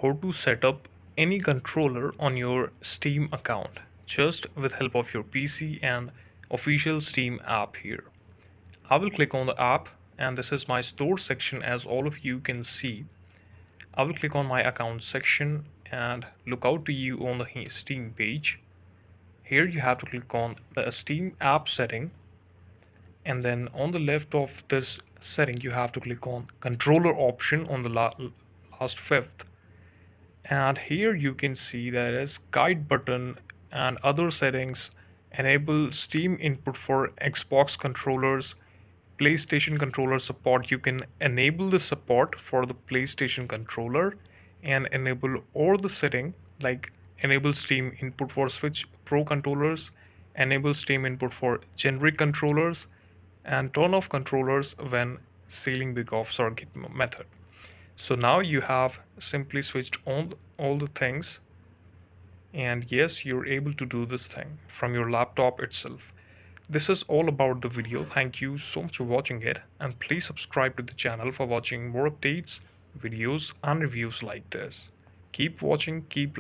how to set up any controller on your Steam account just with help of your PC and official Steam app here. I will click on the app and this is my store section as all of you can see. I will click on my account section and look out to you on the Steam page. Here you have to click on the Steam app setting, and then on the left of this setting you have to click on controller option on the last fifth, and here you can see there is guide button and other settings. Enable Steam input for Xbox controllers, PlayStation controller support. You can enable the support for the PlayStation controller and enable all the setting like enable Steam input for Switch Pro controllers, enable Steam input for generic controllers, and turn off controllers when scaling big off circuit method. So now you have simply switched on all the things, and yes, you're able to do this thing from your laptop itself. This is all about the video. Thank you so much for watching it, and please subscribe to the channel for watching more updates, videos and reviews like this. Keep watching, keep